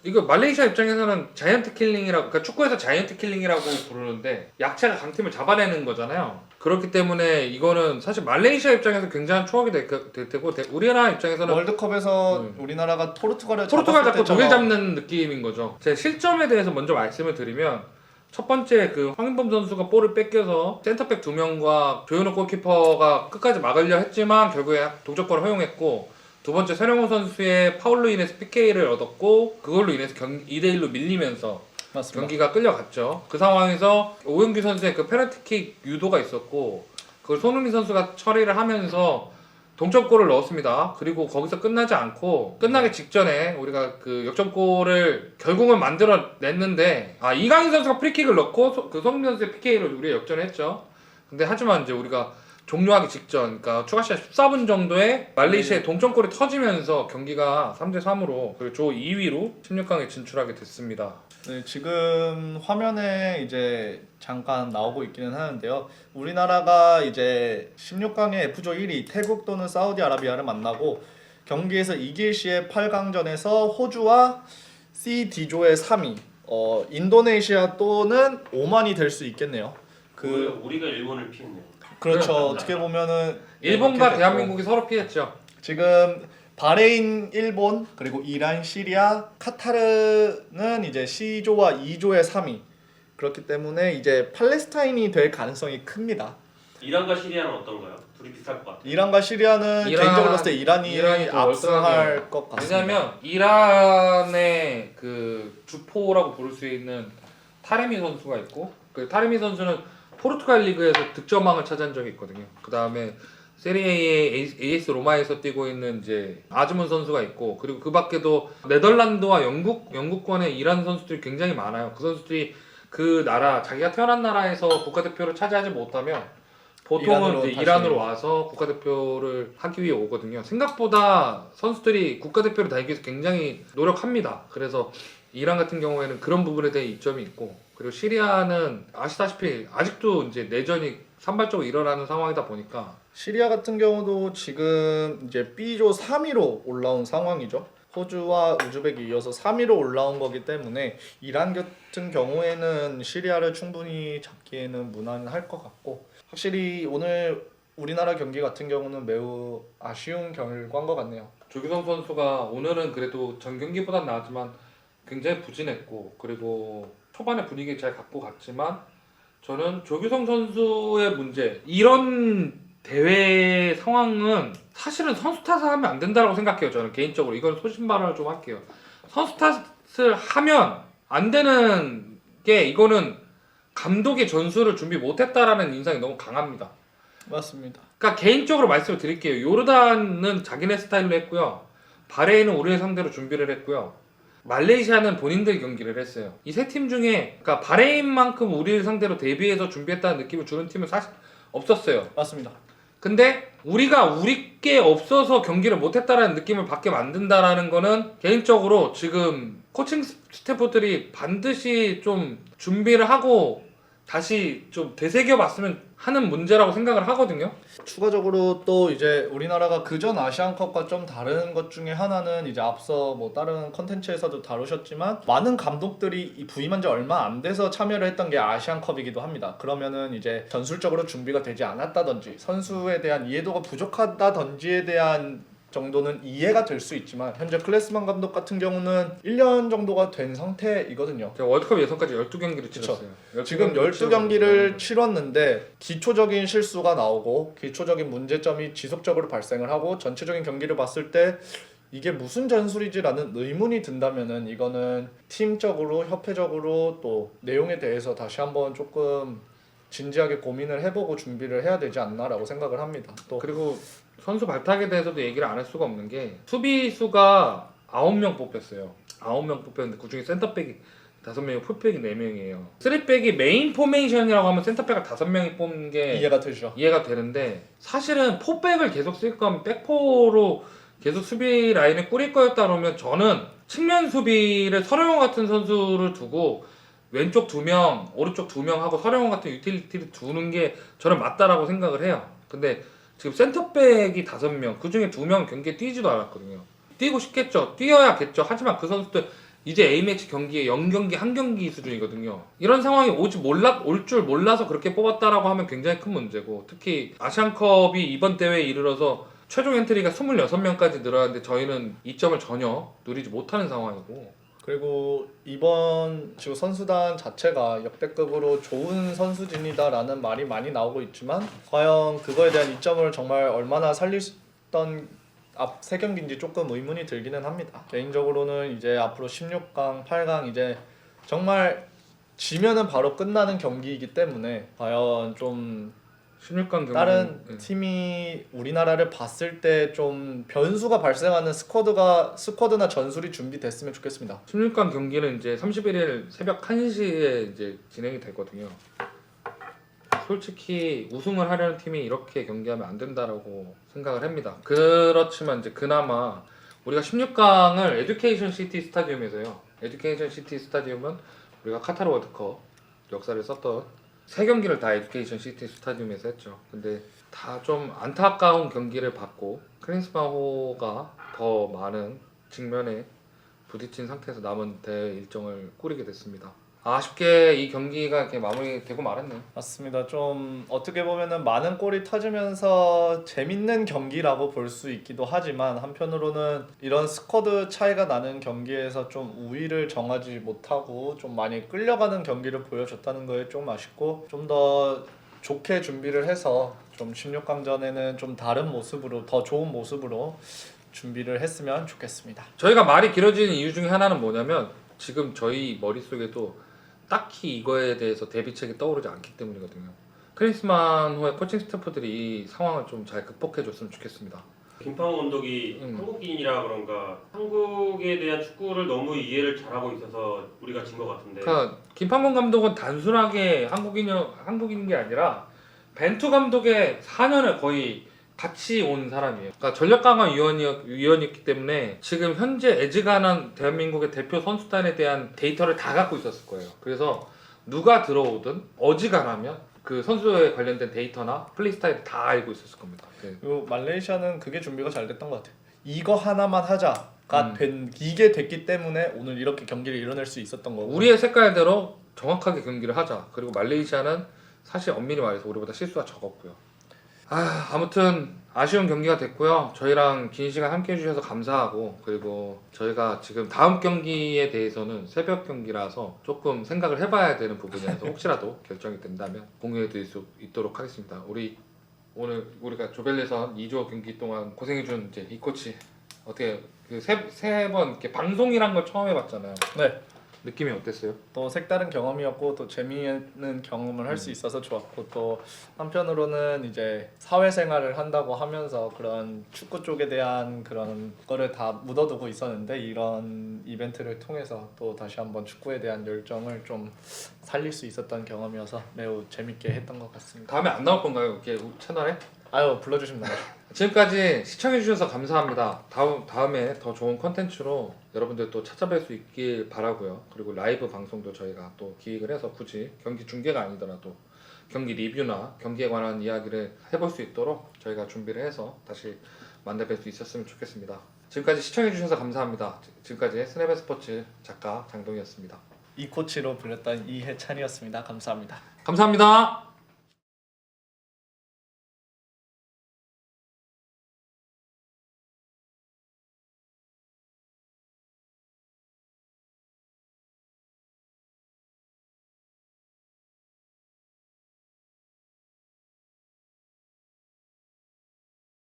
이거 말레이시아 입장에서는 자이언트 킬링이라고, 그러니까 축구에서 자이언트 킬링이라고 부르는데 약체가 강팀을 잡아내는 거잖아요. 그렇기 때문에 이거는 사실 말레이시아 입장에서 굉장한 추억이 될 테고, 우리나라 입장에서는 월드컵에서 우리나라가 포르투갈을 포르투갈 잡았을 잡고 독일 때처럼 잡는 느낌인 거죠. 제 실점에 대해서 먼저 말씀을 드리면, 첫 번째 그 황인범 선수가 볼을 뺏겨서 센터백 2명과 조현우 골키퍼가 끝까지 막으려 했지만 결국에 동점골을 허용했고, 두 번째 서령호 선수의 파울로 인해서 PK를 얻었고, 그걸로 인해서 2대1로 밀리면서 맞습니다. 경기가 끌려갔죠. 그 상황에서 오영규 선수의 그 페널티킥 유도가 있었고, 그걸 손흥민 선수가 처리를 하면서 동점골을 넣었습니다. 그리고 거기서 끝나지 않고, 끝나기 직전에 우리가 그 역전골을 결국은 만들어냈는데, 이강인 선수가 프리킥을 넣고 그 손흥민 선수의 PK로 우리가 역전을 했죠. 근데 하지만 이제 우리가 종료하기 직전, 그러니까 추가 시간 14분 정도에 말레이시아의 동점골이 터지면서 경기가 3대3으로 조 2위로 16강에 진출하게 됐습니다. 네, 지금 화면에 이제 잠깐 나오고 있기는 하는데요. 우리나라가 이제 16강의 F조 1위 태국 또는 사우디아라비아를 만나고, 경기에서 이길 시에 8강전에서 호주와 CD조의 3위 인도네시아 또는 오만이 될 수 있겠네요. 우리가 일본을 피했네요. 그렇죠. 어떻게 보면은 일본과 이렇게 대한민국이 서로 피했죠. 지금 바레인, 일본, 그리고 이란, 시리아, 카타르는 이제 C조와 E조의 3위. 그렇기 때문에 이제 팔레스타인이 될 가능성이 큽니다. 이란과 시리아는 어떤가요? 둘이 비슷할 것 같아요. 이란과 시리아는 개인적으로 봤을 때 이란이 더 압승할 것 같습니다. 왜냐면 이란의 그 주포라고 부를 수 있는 타레미 선수가 있고, 그 타레미 선수는 포르투갈 리그에서 득점왕을 차지한 적이 있거든요. 그 다음에 세리에의 AS 로마에서 뛰고 있는 이제 아즈문 선수가 있고, 그리고 그 밖에도 네덜란드와 영국권의 이란 선수들이 굉장히 많아요. 그 선수들이 그 나라, 자기가 태어난 나라에서 국가대표를 차지하지 못하면 보통은 이제 이란으로 와서 국가대표를 하기 위해 오거든요. 생각보다 선수들이 국가대표를 달기 위해서 굉장히 노력합니다. 그래서 이란 같은 경우에는 그런 부분에 대해 이점이 있고, 그리고 시리아는 아시다시피 아직도 이제 내전이 산발적으로 일어나는 상황이다 보니까, 시리아 같은 경우도 지금 이제 B조 3위로 올라온 상황이죠. 호주와 우즈벡이 이어서 3위로 올라온 거기 때문에 이란 같은 경우에는 시리아를 충분히 잡기에는 무난할 것 같고, 확실히 오늘 우리나라 경기 같은 경우는 매우 아쉬운 결과인 것 같네요. 조규성 선수가 오늘은 그래도 전 경기보단 나았지만 굉장히 부진했고, 그리고 초반에 분위기 잘 갖고 갔지만, 저는 조규성 선수의 문제, 이런 대회 상황은 사실은 선수 탓을 하면 안 된다고 생각해요. 저는 개인적으로 이건 소신발언을 좀 할게요. 선수 탓을 하면 안 되는 게, 이거는 감독의 전술을 준비 못했다라는 인상이 너무 강합니다. 맞습니다. 그러니까 개인적으로 말씀을 드릴게요. 요르단은 자기네 스타일로 했고요, 바레인은 우리를 상대로 준비를 했고요, 말레이시아는 본인들 경기를 했어요. 이 세 팀 중에 그러니까 바레인만큼 우리를 상대로 대비해서 준비했다는 느낌을 주는 팀은 사실 없었어요. 맞습니다. 근데 우리가 우리께 없어서 경기를 못했다라는 느낌을 받게 만든다라는 거는 개인적으로 지금 코칭 스태프들이 반드시 좀 준비를 하고 다시 좀 되새겨봤으면 하는 문제라고 생각을 하거든요. 추가적으로 또 이제 우리나라가 그전 아시안컵과 좀 다른 것 중에 하나는 이제 앞서 뭐 다른 컨텐츠에서도 다루셨지만, 많은 감독들이 부임한 지 얼마 안 돼서 참여를 했던 게 아시안컵이기도 합니다. 그러면은 이제 전술적으로 준비가 되지 않았다든지 선수에 대한 이해도가 부족하다든지에 대한 정도는 이해가 될 수 있지만, 현재 클래스만 감독 같은 경우는 1년 정도가 된 상태이거든요. 제가 월드컵 예선까지 12경기를 치렀어요. 지금 12경기를 치렀는데 기초적인 실수가 나오고 기초적인 문제점이 지속적으로 발생을 하고, 전체적인 경기를 봤을 때 이게 무슨 전술이지라는 의문이 든다면은 이거는 팀적으로, 협회적으로 또 내용에 대해서 다시 한번 조금 진지하게 고민을 해보고 준비를 해야 되지 않나라고 생각을 합니다. 또 그리고 선수 발탁에 대해서도 얘기를 안 할 수가 없는 게, 수비수가 9명 뽑혔어요. 9명 뽑혔는데 그중에 센터백이 5명이고 풀백이 4명이에요. 3백이 메인 포메이션이라고 하면 센터백을 5명이 뽑는 게 이해가 되죠. 이해가 되는데, 사실은 포백을 계속 쓸 거면 백포로 계속 수비 라인을 꾸릴 거였다 그러면 저는 측면 수비를 서령원 같은 선수를 두고 왼쪽 2명, 오른쪽 2명 하고 서령원 같은 유틸리티를 두는 게 저는 맞다라고 생각을 해요. 근데 지금 센터백이 5명, 그 중에 2명 경기에 뛰지도 않았거든요. 뛰고 싶겠죠. 뛰어야겠죠. 하지만 그 선수들 이제 A매치 경기에 0경기 1경기 수준이거든요. 이런 상황이 올 줄 몰라서 그렇게 뽑았다라고 하면 굉장히 큰 문제고, 특히 아시안컵이 이번 대회에 이르러서 최종 엔트리가 26명까지 늘어났는데 저희는 이점을 전혀 누리지 못하는 상황이고, 그리고 이번 지금 선수단 자체가 역대급으로 좋은 선수진이다라는 말이 많이 나오고 있지만 과연 그거에 대한 이점을 정말 얼마나 살릴 수 있던 앞 세 경기인지 조금 의문이 들기는 합니다. 개인적으로는 이제 앞으로 16강, 8강 이제 정말 지면은 바로 끝나는 경기이기 때문에 과연 좀 16강 경기는 다른 팀이 우리나라를 봤을 때 좀 변수가 발생하는 스쿼드나 전술이 준비됐으면 좋겠습니다. 16강 경기는 이제 31일 새벽 1시에 이제 진행이 되거든요. 솔직히 우승을 하려는 팀이 이렇게 경기하면 안 된다라고 생각을 합니다. 그렇지만 이제 그나마 우리가 16강을 에듀케이션 시티 스타디움에서요. 에듀케이션 시티 스타디움은 우리가 카타르 월드컵 역사를 썼던 세 경기를 다 에듀케이션 시티 스타디움에서 했죠. 근데 다 좀 안타까운 경기를 받고 클린스만호가 더 많은 직면에 부딪힌 상태에서 남은 대회 일정을 꾸리게 됐습니다. 아쉽게 이 경기가 이렇게 마무리되고 말았네요. 맞습니다. 좀 어떻게 보면은 많은 골이 터지면서 재밌는 경기라고 볼 수 있기도 하지만 한편으로는 이런 스쿼드 차이가 나는 경기에서 좀 우위를 정하지 못하고 좀 많이 끌려가는 경기를 보여줬다는 거에 좀 아쉽고 좀 더 좋게 준비를 해서 좀 16강전에는 좀 다른 모습으로 더 좋은 모습으로 준비를 했으면 좋겠습니다. 저희가 말이 길어지는 이유 중에 하나는 뭐냐면 지금 저희 머릿속에도 딱히 이거에 대해서 대비책이 떠오르지 않기 때문이거든요. 클린스만호의 코칭 스태프들이 이 상황을 좀 잘 극복해줬으면 좋겠습니다. 김판호 감독이 한국인이라 그런가 한국에 대한 축구를 너무 이해를 잘하고 있어서 우리가 진 것 같은데. 그러니까 김판문 감독은 단순하게 한국인인 게 아니라 벤투 감독의 4년을 거의 같이 온 사람이에요. 그러니까 전력 강화 위원이었기 때문에 지금 현재 애지간한 대한민국의 대표 선수단에 대한 데이터를 다 갖고 있었을 거예요. 그래서 누가 들어오든 어지간하면 그 선수에 관련된 데이터나 플레이 스타일 다 알고 있었을 겁니다. 네. 그리고 말레이시아는 그게 준비가 잘 됐던 것 같아요. 이거 하나만 하자가 이게 됐기 때문에 오늘 이렇게 경기를 이뤄낼 수 있었던 거고. 우리의 색깔대로 정확하게 경기를 하자. 그리고 말레이시아는 사실 엄밀히 말해서 우리보다 실수가 적었고요. 아무튼 아쉬운 경기가 됐고요. 저희랑 긴 시간 함께 해주셔서 감사하고, 그리고 저희가 지금 다음 경기에 대해서는 새벽 경기라서 조금 생각을 해봐야 되는 부분이라서 혹시라도 결정이 된다면 공유해드릴 수 있도록 하겠습니다. 오늘 우리가 조별예선 2조 경기 동안 고생해준 이제 이 코치 어떻게 그 세 번 이렇게 방송이란 걸 처음 해봤잖아요. 네. 느낌이 어땠어요? 또 색다른 경험이었고 또 재미있는 경험을 할 수 있어서 좋았고 또 한편으로는 이제 사회생활을 한다고 하면서 그런 축구 쪽에 대한 그런 거를 다 묻어두고 있었는데 이런 이벤트를 통해서 또 다시 한번 축구에 대한 열정을 좀 살릴 수 있었던 경험이어서 매우 재밌게 했던 것 같습니다. 다음에 안 나올 건가요? 이렇게 채널에? 아유 불러주시면 나가죠. 지금까지 시청해주셔서 감사합니다. 다음에 더 좋은 컨텐츠로 여러분들 또 찾아뵐 수 있길 바라고요. 그리고 라이브 방송도 저희가 또 기획을 해서 굳이 경기 중계가 아니더라도 경기 리뷰나 경기에 관한 이야기를 해볼 수 있도록 저희가 준비를 해서 다시 만나뵐 수 있었으면 좋겠습니다. 지금까지 시청해주셔서 감사합니다. 지금까지 스냅의 스포츠 작가 장동이었습니다. 이 코치로 불렸던 이해찬이었습니다. 감사합니다. 감사합니다.